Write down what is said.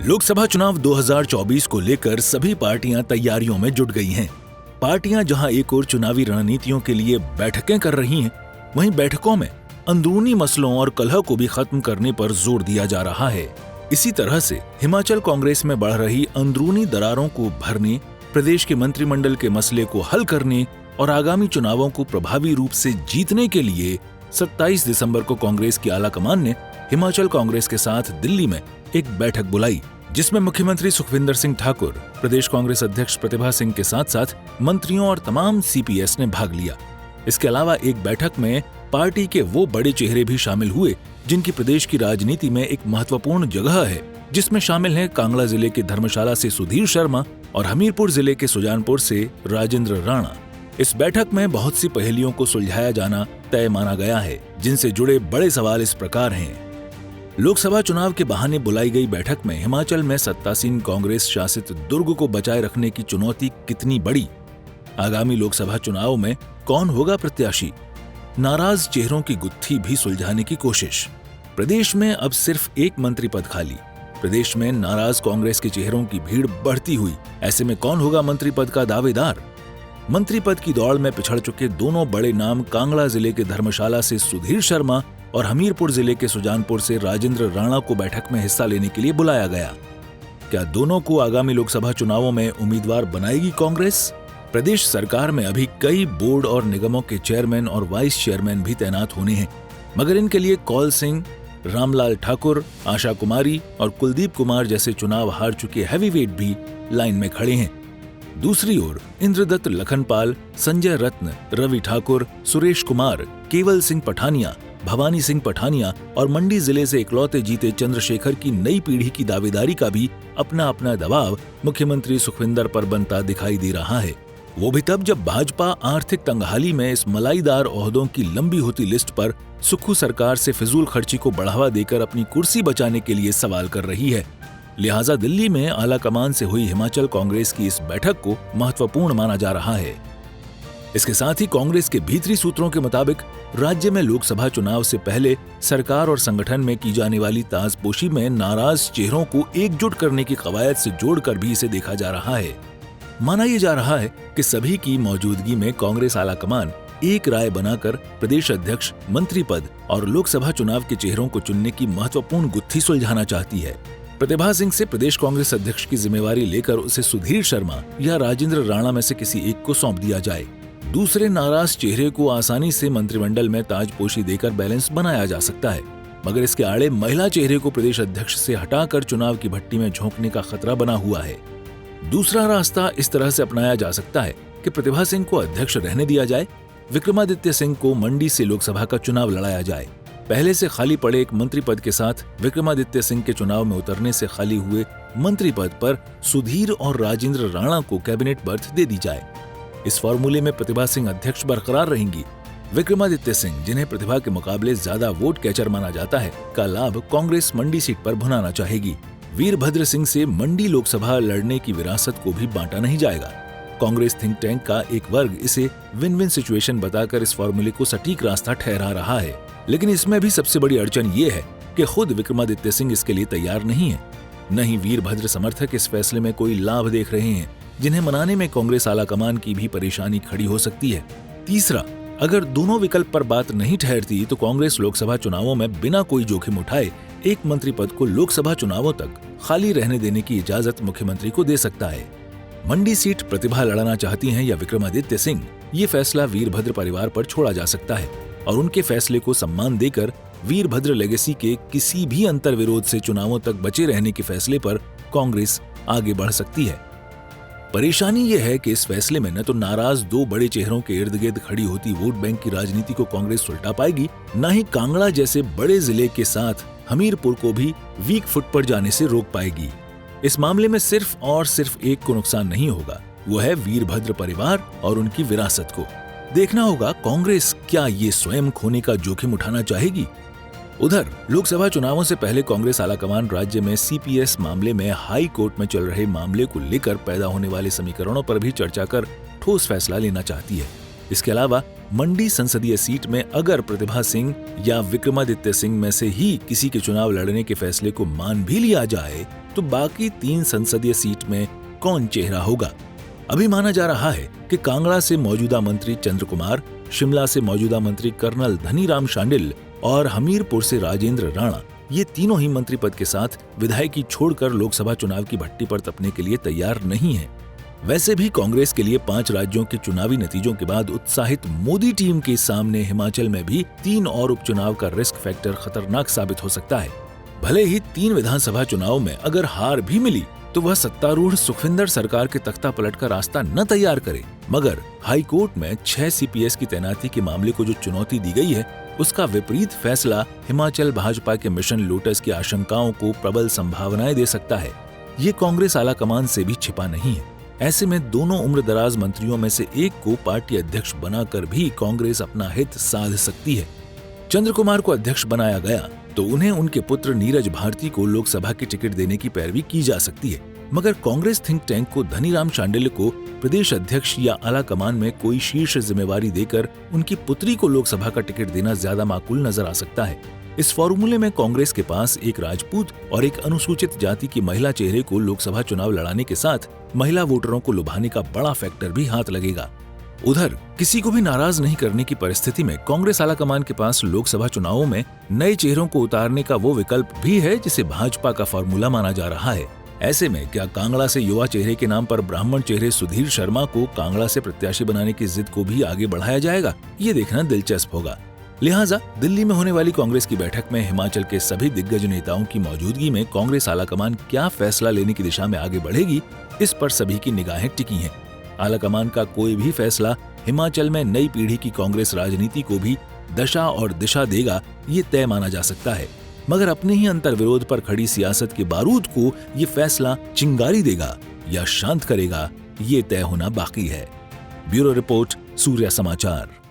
लोकसभा चुनाव 2024 को लेकर सभी पार्टियां तैयारियों में जुट गई हैं। पार्टियां जहां एक ओर चुनावी रणनीतियों के लिए बैठकें कर रही हैं, वहीं बैठकों में अंदरूनी मसलों और कलह को भी खत्म करने पर जोर दिया जा रहा है। इसी तरह से हिमाचल कांग्रेस में बढ़ रही अंदरूनी दरारों को भरने, प्रदेश के मंत्रिमंडल के मसले को हल करने और आगामी चुनावों को प्रभावी रूप से जीतने के लिए 27 दिसंबर को कांग्रेस की आलाकमान ने हिमाचल कांग्रेस के साथ दिल्ली में एक बैठक बुलाई, जिसमें मुख्यमंत्री सुखविंदर सिंह ठाकुर, प्रदेश कांग्रेस अध्यक्ष प्रतिभा सिंह के साथ साथ मंत्रियों और तमाम सीपीएस ने भाग लिया। इसके अलावा एक बैठक में पार्टी के वो बड़े चेहरे भी शामिल हुए जिनकी प्रदेश की राजनीति में एक महत्वपूर्ण जगह है, जिसमें शामिल हैं कांगड़ा जिले के धर्मशाला से सुधीर शर्मा और हमीरपुर जिले के सुजानपुर से राजेंद्र राणा। इस बैठक में बहुत सी पहेलियों को सुलझाया जाना तय माना गया है, जिनसे जुड़े बड़े सवाल इस प्रकार हैं। लोकसभा चुनाव के बहाने बुलाई गई बैठक में हिमाचल में सत्तासीन कांग्रेस शासित दुर्ग को बचाए रखने की चुनौती कितनी बड़ी? आगामी लोकसभा चुनाव में कौन होगा प्रत्याशी? नाराज चेहरों की गुत्थी भी सुलझाने की कोशिश। प्रदेश में अब सिर्फ एक मंत्री पद खाली। प्रदेश में नाराज कांग्रेस के चेहरों की भीड़ बढ़ती हुई। ऐसे में कौन होगा मंत्री पद का दावेदार? मंत्री पद की दौड़ में पिछड़ चुके दोनों बड़े नाम कांगड़ा जिले के धर्मशाला से सुधीर शर्मा और हमीरपुर जिले के सुजानपुर से राजेंद्र राणा को बैठक में हिस्सा लेने के लिए बुलाया गया। क्या दोनों को आगामी लोकसभा चुनावों में उम्मीदवार बनाएगी कांग्रेस? प्रदेश सरकार में अभी कई बोर्ड और निगमों के चेयरमैन और वाइस चेयरमैन भी तैनात होने हैं, मगर इनके लिए कौल सिंह, रामलाल ठाकुर, आशा कुमारी और कुलदीप कुमार जैसे चुनाव हार चुके हैवीवेट भी लाइन में खड़े हैं। दूसरी ओर इंद्रदत्त लखनपाल, संजय रत्न, रवि ठाकुर, सुरेश कुमार, केवल सिंह पठानिया, भवानी सिंह पठानिया और मंडी जिले से इकलौते जीते चंद्रशेखर की नई पीढ़ी की दावेदारी का भी अपना अपना दबाव मुख्यमंत्री सुखविंदर पर बनता दिखाई दे रहा है। वो भी तब जब भाजपा आर्थिक तंगहाली में इस मलाईदार ओहदों की लंबी होती लिस्ट पर सुक्खू सरकार से फिजूल खर्ची को बढ़ावा देकर अपनी कुर्सी बचाने के लिए सवाल कर रही है। लिहाजा दिल्ली में आलाकमान से हुई हिमाचल कांग्रेस की इस बैठक को महत्वपूर्ण माना जा रहा है। इसके साथ ही कांग्रेस के भीतरी सूत्रों के मुताबिक राज्य में लोकसभा चुनाव से पहले सरकार और संगठन में की जाने वाली ताजपोशी में नाराज चेहरों को एकजुट करने की कवायद से जोड़कर भी इसे देखा जा रहा है। माना यह जा रहा है कि सभी की मौजूदगी में कांग्रेस आलाकमान एक राय बनाकर प्रदेश अध्यक्ष, मंत्री पद और लोकसभा चुनाव के चेहरों को चुनने की महत्वपूर्ण गुत्थी सुलझाना चाहती है। प्रतिभा सिंह से प्रदेश कांग्रेस अध्यक्ष की जिम्मेवारी लेकर उसे सुधीर शर्मा या राजेंद्र राणा में से किसी एक को सौंप दिया जाए। दूसरे नाराज चेहरे को आसानी से मंत्रिमंडल में ताजपोशी देकर बैलेंस बनाया जा सकता है, मगर इसके आड़े महिला चेहरे को प्रदेश अध्यक्ष से हटाकर चुनाव की भट्टी में झोंकने का खतरा बना हुआ है। दूसरा रास्ता इस तरह से अपनाया जा सकता है कि प्रतिभा सिंह को अध्यक्ष रहने दिया जाए, विक्रमादित्य सिंह को मंडी से लोकसभा का चुनाव लड़ाया जाए। पहले से खाली पड़े एक मंत्री पद के साथ विक्रमादित्य सिंह के चुनाव में उतरने से खाली हुए मंत्री पद पर सुधीर और राजेंद्र राणा को कैबिनेट बर्थ दे दी जाए। इस फॉर्मूले में प्रतिभा सिंह अध्यक्ष बरकरार रहेंगी। विक्रमादित्य सिंह, जिन्हें प्रतिभा के मुकाबले ज्यादा वोट कैचर माना जाता है, का लाभ कांग्रेस मंडी सीट पर भुनाना चाहेगी। वीरभद्र सिंह से मंडी लोकसभा लड़ने की विरासत को भी बांटा नहीं जाएगा। कांग्रेस थिंक टैंक का एक वर्ग इसे विन विन सिचुएशन बताकर इस फॉर्मूले को सटीक रास्ता ठहरा रहा है, लेकिन इसमें भी सबसे बड़ी अड़चन ये है कि खुद विक्रमादित्य सिंह इसके लिए तैयार नहीं है। न ही वीरभद्र समर्थक इस फैसले में कोई लाभ देख रहे हैं, जिन्हें मनाने में कांग्रेस आलाकमान की भी परेशानी खड़ी हो सकती है। तीसरा, अगर दोनों विकल्प पर बात नहीं ठहरती तो कांग्रेस लोकसभा चुनावों में बिना कोई जोखिम उठाए एक मंत्री पद को लोकसभा चुनावों तक खाली रहने देने की इजाजत मुख्यमंत्री को दे सकता है। मंडी सीट प्रतिभा लड़ाना चाहती हैं या विक्रमादित्य सिंह, ये फैसला वीरभद्र परिवार पर छोड़ा जा सकता है और उनके फैसले को सम्मान देकर वीरभद्र लेगेसी के किसी भी अंतर विरोध से चुनावों तक बचे रहने के फैसले पर कांग्रेस आगे बढ़ सकती है। परेशानी यह है कि इस फैसले में न तो नाराज दो बड़े चेहरों के इर्द गिर्द खड़ी होती वोट बैंक की राजनीति को कांग्रेस सुलटा पाएगी, न ही कांगड़ा जैसे बड़े जिले के साथ हमीरपुर को भी वीक फुट पर जाने से रोक पाएगी। इस मामले में सिर्फ और सिर्फ एक को नुकसान नहीं होगा, वो है वीरभद्र परिवार और उनकी विरासत को। देखना होगा कांग्रेस क्या ये स्वयं खोने का जोखिम उठाना चाहेगी। उधर लोकसभा चुनावों से पहले कांग्रेस आलाकमान राज्य में सीपीएस मामले में हाई कोर्ट में चल रहे मामले को लेकर पैदा होने वाले समीकरणों पर भी चर्चा कर ठोस फैसला लेना चाहती है। इसके अलावा मंडी संसदीय सीट में अगर प्रतिभा सिंह या विक्रमादित्य सिंह में से ही किसी के चुनाव लड़ने के फैसले को मान भी लिया जाए तो बाकी 3 संसदीय सीट में कौन चेहरा होगा। अभी माना जा रहा है कि कांगड़ा से मौजूदा मंत्री चंद्र कुमार, शिमला से मौजूदा मंत्री कर्नल धनीराम शांडिल और हमीरपुर से राजेंद्र राणा, ये तीनों ही मंत्री पद के साथ विधायकी छोड़कर लोकसभा चुनाव की भट्टी पर तपने के लिए तैयार नहीं है। वैसे भी कांग्रेस के लिए 5 राज्यों के चुनावी नतीजों के बाद उत्साहित मोदी टीम के सामने हिमाचल में भी 3 और उपचुनाव का रिस्क फैक्टर खतरनाक साबित हो सकता है। भले ही 3 विधानसभा चुनाव में अगर हार भी मिली तो वह सत्तारूढ़ सुखविंदर सरकार के तख्ता पलट का रास्ता न तैयार करे, मगर हाई कोर्ट में 6 CPS की तैनाती के मामले को जो चुनौती दी गई है उसका विपरीत फैसला हिमाचल भाजपा के मिशन लोटस की आशंकाओं को प्रबल संभावनाएं दे सकता है। ये कांग्रेस आलाकमान से भी छिपा नहीं है। ऐसे में दोनों उम्रदराज मंत्रियों में से एक को पार्टी अध्यक्ष बनाकर भी कांग्रेस अपना हित साध सकती है। चंद्र कुमार को अध्यक्ष बनाया गया तो उन्हें उनके पुत्र नीरज भारती को लोकसभा की टिकट देने की पैरवी की जा सकती है, मगर कांग्रेस थिंक टैंक को धनीराम शांडिल्य को प्रदेश अध्यक्ष या आलाकमान में कोई शीर्ष जिम्मेवारी देकर उनकी पुत्री को लोकसभा का टिकट देना ज्यादा माकूल नजर आ सकता है। इस फॉर्मूले में कांग्रेस के पास एक राजपूत और एक अनुसूचित जाति की महिला चेहरे को लोकसभा चुनाव लड़ाने के साथ महिला वोटरों को लुभाने का बड़ा फैक्टर भी हाथ लगेगा। उधर किसी को भी नाराज नहीं करने की परिस्थिति में कांग्रेस आलाकमान के पास लोकसभा चुनावों में नए चेहरों को उतारने का वो विकल्प भी है जिसे भाजपा का फॉर्मूला माना जा रहा है। ऐसे में क्या कांगड़ा से युवा चेहरे के नाम पर ब्राह्मण चेहरे सुधीर शर्मा को कांगड़ा से प्रत्याशी बनाने की जिद को भी आगे बढ़ाया जाएगा, ये देखना दिलचस्प होगा। लिहाजा दिल्ली में होने वाली कांग्रेस की बैठक में हिमाचल के सभी दिग्गज नेताओं की मौजूदगी में कांग्रेस आलाकमान क्या फैसला लेने की दिशा में आगे बढ़ेगी, इस पर सभी की निगाहें टिकी हैं। आलाकमान का कोई भी फैसला हिमाचल में नई पीढ़ी की कांग्रेस राजनीति को भी दशा और दिशा देगा, ये तय माना जा सकता है, मगर अपने ही अंतर्विरोध पर खड़ी सियासत के बारूद को ये फैसला चिंगारी देगा या शांत करेगा, ये तय होना बाकी है। ब्यूरो रिपोर्ट, सूर्य समाचार।